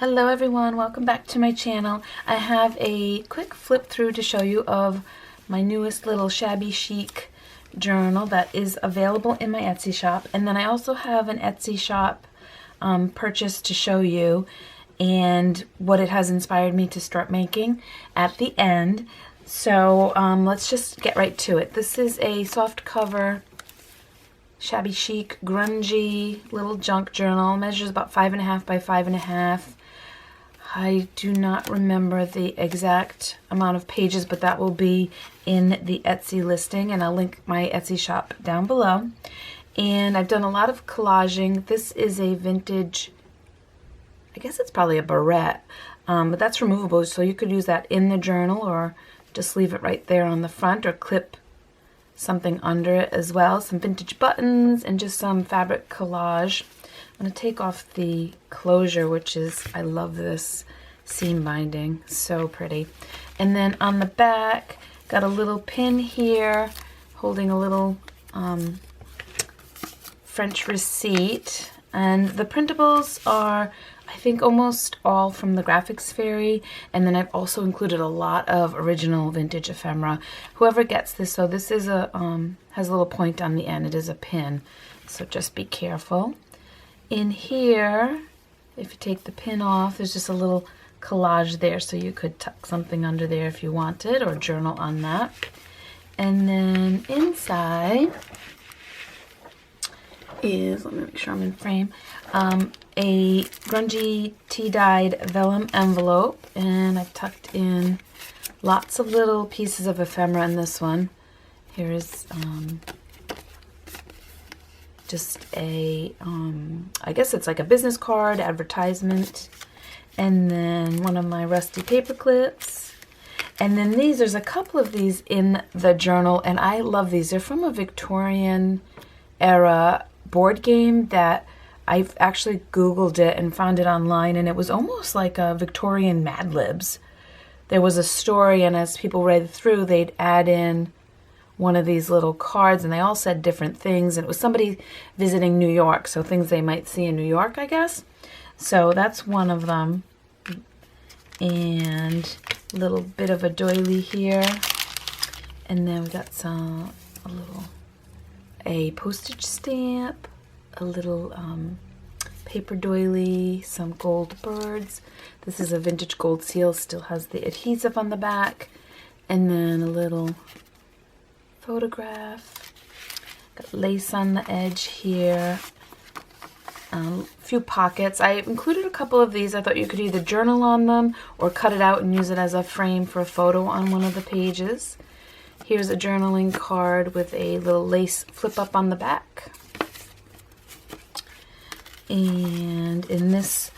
Hello everyone, welcome back to my channel. I have a quick flip through to show you of my newest little Shabby Chic journal that is available in my Etsy shop. And then I also have an Etsy shop purchase to show you and what it has inspired me to start making at the end. So let's just get right to it. This is a soft cover Shabby Chic Grungy little junk journal. It measures about 5.5 by 5.5. I do not remember the exact amount of pages, but that will be in the Etsy listing, and I'll link my Etsy shop down below. And I've done a lot of collaging. This is a vintage, I guess it's probably a barrette, but that's removable, so you could use that in the journal or just leave it right there on the front or clip something under it as well. Some vintage buttons and just some fabric collage. I'm going to take off the closure, which is, I love this seam binding, so pretty. And then on the back, got a little pin here holding a little French receipt. And the printables are, I think, almost all from the Graphics Fairy, and then I've also included a lot of original vintage ephemera. Whoever gets this, so this is a has a little point on the end. It is a pin, so just be careful. In here, if you take the pin off, there's just a little collage there, so you could tuck something under there if you wanted, or journal on that. And then inside is, let me make sure I'm in frame, a grungy tea-dyed vellum envelope, and I've tucked in lots of little pieces of ephemera in this one. Here's just a, I guess it's like a business card, advertisement, and then one of my rusty paper clips. And then these, there's a couple of these in the journal, and I love these. They're from a Victorian era board game that I've actually Googled it and found it online, and it was almost like a Victorian Mad Libs. There was a story, and as people read through, they'd add in one of these little cards, and they all said different things, and it was somebody visiting New York, so things they might see in New York, I guess. So that's one of them. And a little bit of a doily here, and then we got a postage stamp, a little paper doily, some gold birds. This is a vintage gold seal, still has the adhesive on the back, and then a little photograph. Got lace on the edge here. A few pockets. I included a couple of these. I thought you could either journal on them or cut it out and use it as a frame for a photo on one of the pages. Here's a journaling card with a little lace flip up on the back. And in this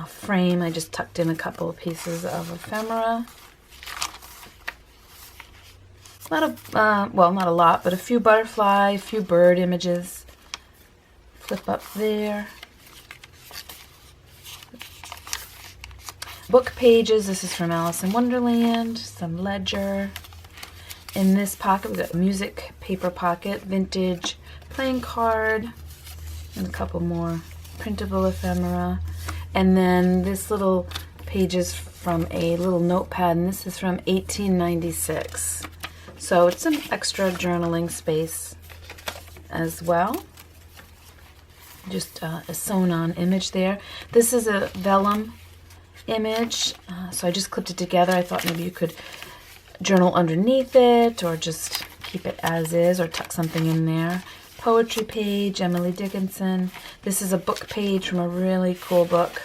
frame, I just tucked in a couple of pieces of ephemera. Well, not a lot, but a few butterfly, a few bird images. Flip up there. Book pages. This is from Alice in Wonderland. Some ledger. In this pocket, we've got a music paper pocket, vintage playing card, and a couple more printable ephemera. And then this little page is from a little notepad, and this is from 1896. So it's some extra journaling space as well. Just a sewn-on image there. This is a vellum image, so I just clipped it together. I thought maybe you could journal underneath it, or just keep it as is, or tuck something in there. Poetry page, Emily Dickinson. This is a book page from a really cool book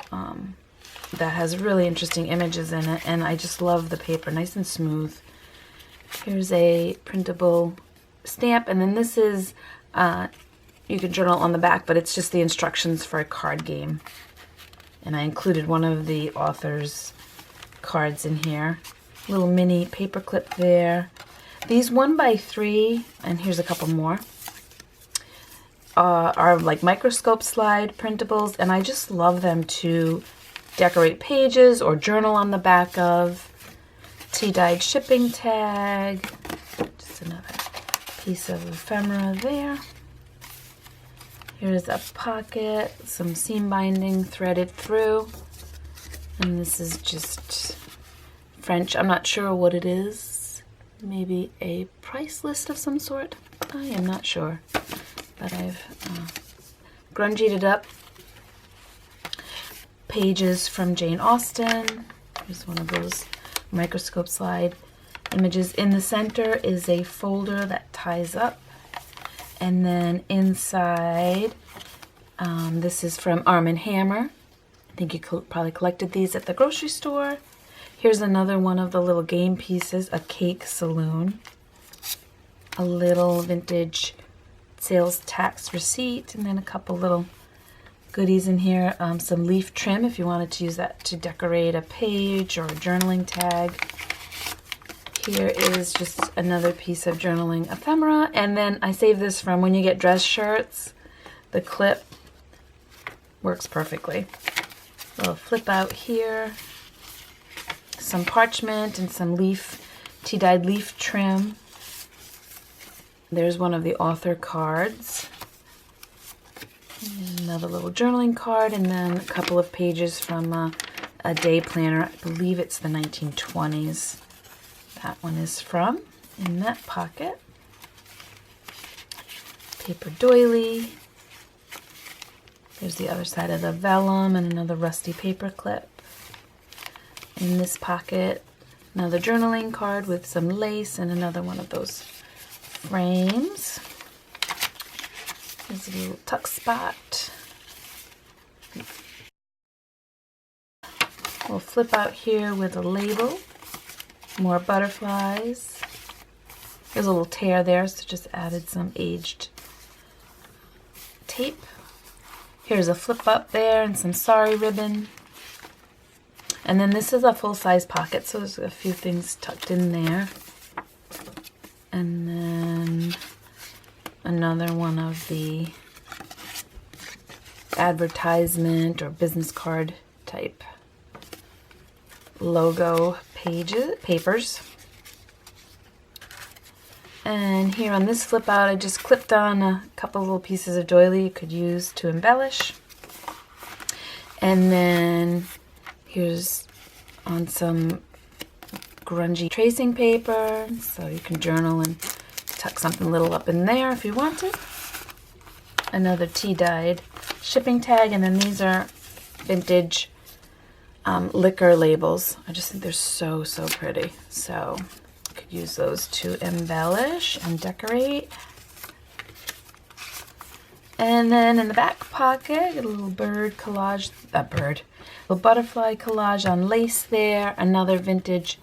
that has really interesting images in it, and I just love the paper, nice and smooth. Here's a printable stamp, and then this is, you can journal on the back, but it's just the instructions for a card game. And I included one of the author's cards in here. Little mini paper clip there. These 1x3, and here's a couple more, are like microscope slide printables, and I just love them to decorate pages or journal on the back of. Tea-dyed shipping tag. Just another piece of ephemera there. Here's a pocket, some seam binding threaded through. And this is just French. I'm not sure what it is. Maybe a price list of some sort. I am not sure. But I've grungied it up. Pages from Jane Austen. Here's one of those microscope slide images. In the center is a folder that ties up. And then inside, this is from Arm & Hammer. I think you probably collected these at the grocery store. Here's another one of the little game pieces, a cake saloon. A little vintage sales tax receipt, and then a couple little goodies in here. Some leaf trim if you wanted to use that to decorate a page or a journaling tag. Here is just another piece of journaling ephemera, and then I saved this from when you get dress shirts. The clip works perfectly. A little flip out here, some parchment and some leaf, tea-dyed leaf trim. There's one of the author cards. Another little journaling card, and then a couple of pages from a day planner. I believe it's the 1920s. That one is from in that pocket. Paper doily. There's the other side of the vellum and another rusty paper clip. In this pocket, another journaling card with some lace and another one of those frames. There's a little tuck spot. We'll flip out here with a label. More butterflies. There's a little tear there, so just added some aged tape. Here's a flip up there and some sari ribbon. And then this is a full-size pocket, so there's a few things tucked in there. And then another one of the advertisement or business card type logo papers. And here on this flip out, I just clipped on a couple little pieces of doily you could use to embellish. And then here's on some grungy tracing paper, so you can journal and tuck something little up in there if you want to. Another tea-dyed shipping tag, and then these are vintage liquor labels. I just think they're so pretty. So you could use those to embellish and decorate. And then in the back pocket, get a little bird collage, little butterfly collage on lace there, another vintage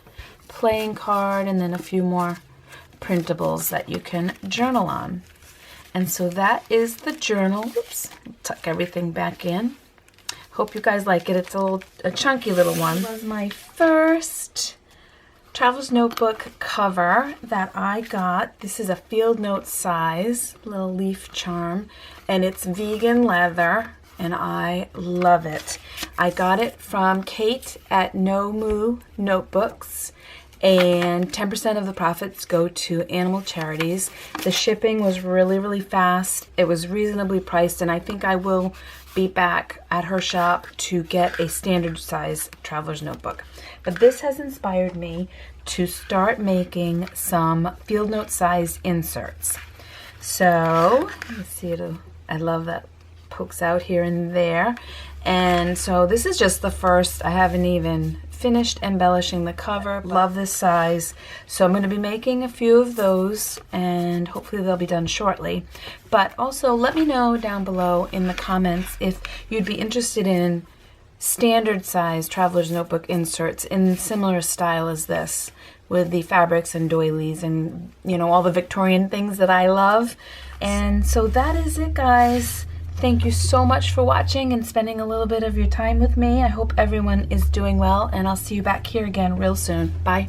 playing card, and then a few more printables that you can journal on. And so that is the journal. Oops, tuck everything back in. Hope you guys like it. It's a chunky little one. This was my first traveler's notebook cover that I got. This is a field note size, little leaf charm, and it's vegan leather, and I love it. I got it from Kate at No Moo Notebooks, and 10% of the profits go to animal charities. The shipping was really fast. It was reasonably priced, and I think I will be back at her shop to get a standard size traveler's notebook. But this has inspired me to start making some field note size inserts. So let's see, I love that pokes out here and there. And so this is just the first. I haven't even finished embellishing the cover. Love this size. So I'm going to be making a few of those, and hopefully they'll be done shortly. But also let me know down below in the comments if you'd be interested in standard size traveler's notebook inserts in similar style as this, with the fabrics and doilies and, you know, all the Victorian things that I love. And so that is it, guys. Thank you so much for watching and spending a little bit of your time with me. I hope everyone is doing well, and I'll see you back here again real soon. Bye.